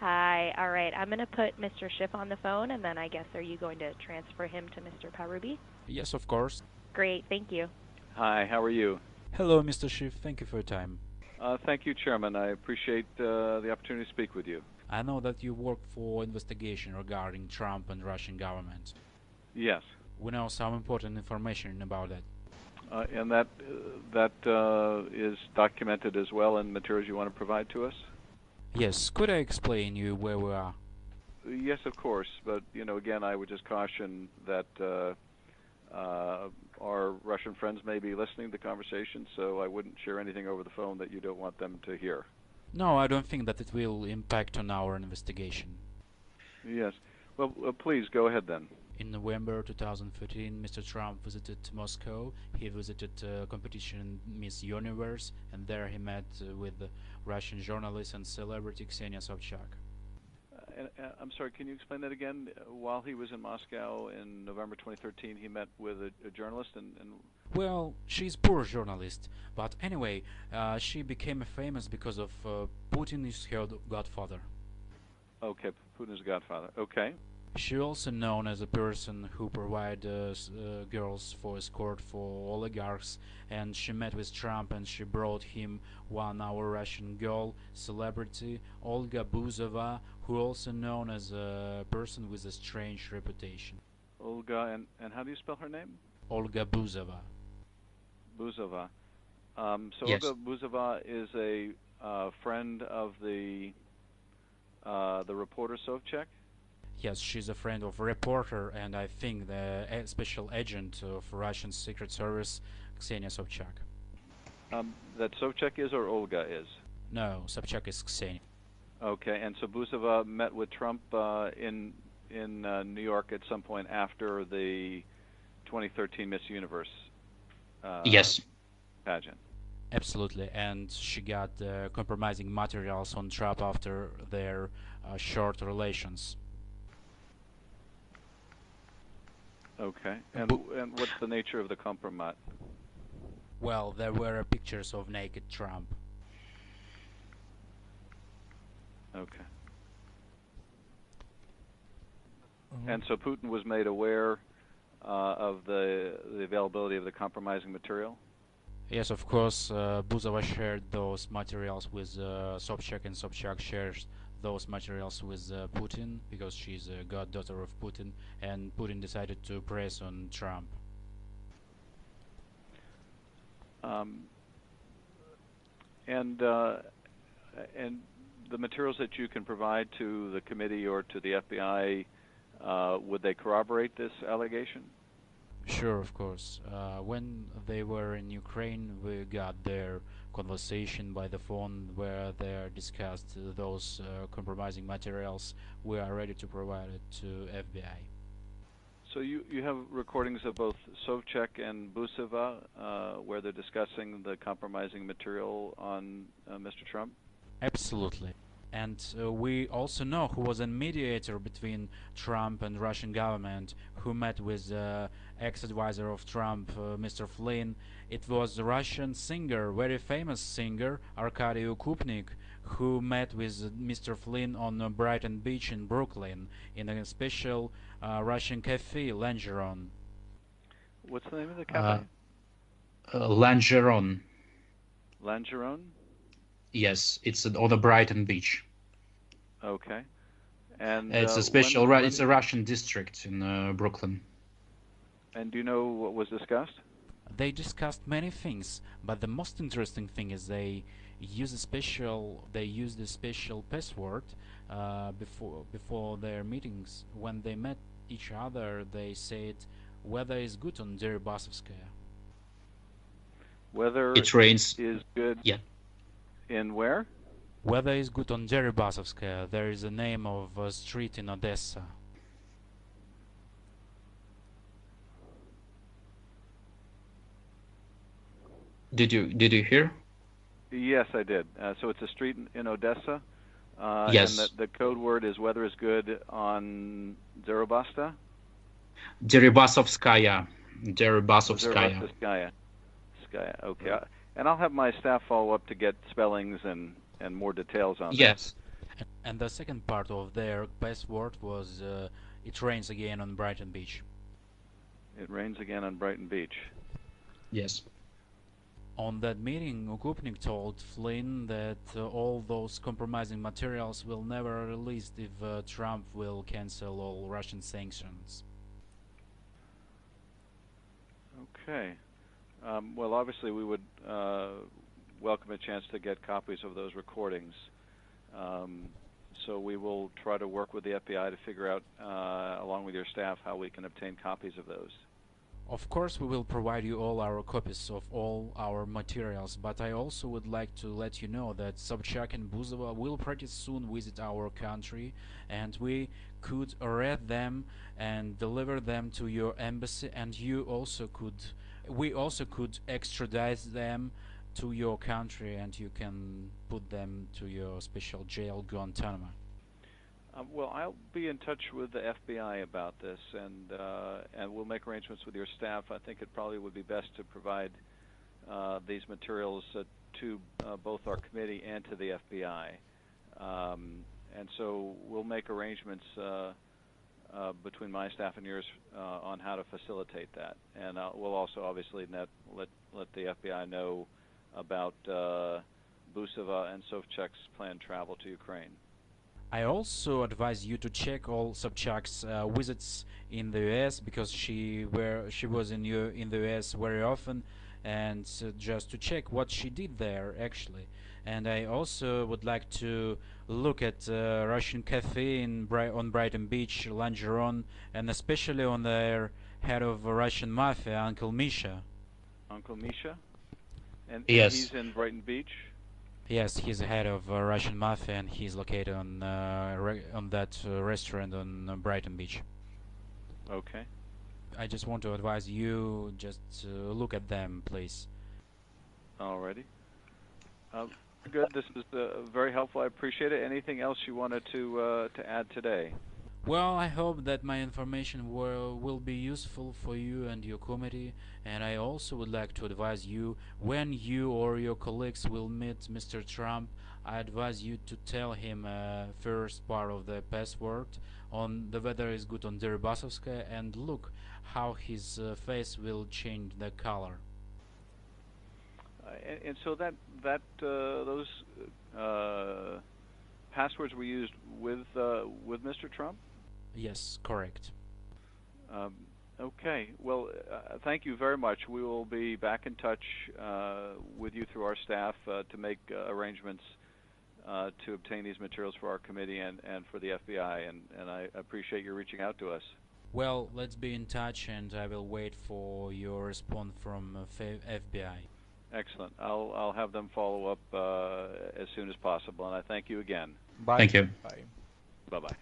Hi. All right. I'm going to put Mr. Schiff on the phone, and then I guess are you going to transfer him to Mr. Parubi? Yes, of course. Great. Thank you. Hi, how are you? Hello, Mr. Schiff. Thank you for your time. Thank you, Chairman. I appreciate the opportunity to speak with you. I know that you work for investigation regarding Trump and Russian government. Yes. We know some important information about that. And that is documented as well in materials you want to provide to us? Yes, could I explain you where we are? Yes, of course. But, again, I would just caution that our Russian friends may be listening to the conversation, so I wouldn't share anything over the phone that you don't want them to hear. No, I don't think that it will impact on our investigation. Yes. Well, please, go ahead then. In November 2013, Mr. Trump visited Moscow. He visited competition Miss Universe, and there he met with Russian journalist and celebrity Ksenia Sobchak. I'm sorry, can you explain that again? While he was in Moscow in November 2013, he met with a journalist and... Well, she's poor journalist, but anyway, she became famous because of Putin is her godfather. Okay, Putin's godfather. Okay. She also known as a person who provides girls for escort for oligarchs, and she met with Trump and she brought him one our Russian girl, celebrity Olga Buzova, who also known as a person with a strange reputation. Olga, and how do you spell her name? Olga Buzova. Buzova. Yes. Olga Buzova is a friend of the reporter Sobchak? Yes, she's a friend of reporter and I think the special agent of Russian Secret Service, Ksenia Sobchak. That Sobchak is or Olga is? No, Sobchak is Ksenia. Okay, and so Buzova met with Trump in New York at some point after the 2013 Miss Universe Yes. pageant. Absolutely, and she got compromising materials on Trump after their short relations. Okay, and what's the nature of the compromise? Well, there were pictures of naked Trump. Okay. And so Putin was made aware of the availability of the compromising material? Yes, of course, Buzova shared those materials with Sobchak, and Sobchak shares those materials with Putin because she's a goddaughter of Putin, and Putin decided to press on Trump. And the materials that you can provide to the committee or to the FBI, would they corroborate this allegation? Sure, of course. When they were in Ukraine, we got their conversation by the phone where they discussed those compromising materials. We are ready to provide it to FBI. So you have recordings of both Sobchak and Buzova where they're discussing the compromising material on Mr. Trump? Absolutely. And we also know who was a mediator between Trump and Russian government, who met with ex-advisor of Trump, Mr. Flynn. It was a Russian singer, very famous singer, Arkady Ukupnik, who met with Mr. Flynn on Brighton Beach in Brooklyn in a special Russian cafe, Langeron. What's the name of the cafe? Langeron. Langeron? Yes, it's on the Brighton Beach. Okay. And it's a special. It's a Russian district in Brooklyn. And do you know what was discussed? They discussed many things, but the most interesting thing is they used a special password before their meetings. When they met each other, they said weather is good on Deribasovskaya. Weather it rains. Is good. Yeah. In where? Weather is good on Deribasovskaya. There is a name of a street in Odessa. Did you hear? Yes, I did. So it's a street in Odessa. Yes. And the code word is weather is good on Deribasta? Deribasovskaya. Deribasovskaya. Deribasovskaya. Okay. And I'll have my staff follow up to get spellings and more details on Yes. And the second part of their password was "It rains again on Brighton Beach." It rains again on Brighton Beach. Yes. On that meeting, Ukupnik told Flynn that all those compromising materials will never be released if Trump will cancel all Russian sanctions. Okay. Well, obviously, we would welcome a chance to get copies of those recordings. So we will try to work with the FBI to figure out, along with your staff, how we can obtain copies of those. Of course, we will provide you all our copies of all our materials, but I also would like to let you know that Sobchak and Buzova will pretty soon visit our country, and we could arrest them and deliver them to your embassy, and we also could extradite them to your country, and you can put them to your special jail, Guantanamo. Well, I'll be in touch with the FBI about this, and we'll make arrangements with your staff. I think it probably would be best to provide these materials to both our committee and to the FBI. And so we'll make arrangements between my staff and yours on how to facilitate that. And we'll also obviously let the FBI know about Busova and Sobchak's planned travel to Ukraine. I also advise you to check all Sobchak's visits in the US, because she was in the US very often, and just to check what she did there actually. And I also would like to look at Russian cafe on Brighton Beach, Langeron, and especially on their head of Russian mafia, Uncle Misha. Uncle Misha? And Yes. he's in Brighton Beach? Yes, he's the head of Russian mafia, and he's located on that restaurant on Brighton Beach. Okay. I just want to advise you just look at them, please. Alrighty. Good. This is very helpful. I appreciate it. Anything else you wanted to add today? Well, I hope that my information will be useful for you and your committee, and I also would like to advise you, when you or your colleagues will meet Mr. Trump, I advise you to tell him first part of the password on the weather is good on Deribasovskaya, and look how his face will change the color. And so those passwords were used with Mr. Trump? Yes, correct. Okay. Well, thank you very much. We will be back in touch with you through our staff to make arrangements to obtain these materials for our committee and for the FBI, and I appreciate you reaching out to us. Well, let's be in touch, and I will wait for your response from FBI. Excellent. I'll have them follow up as soon as possible, and I thank you again. Bye. Thank you. Bye. Bye-bye.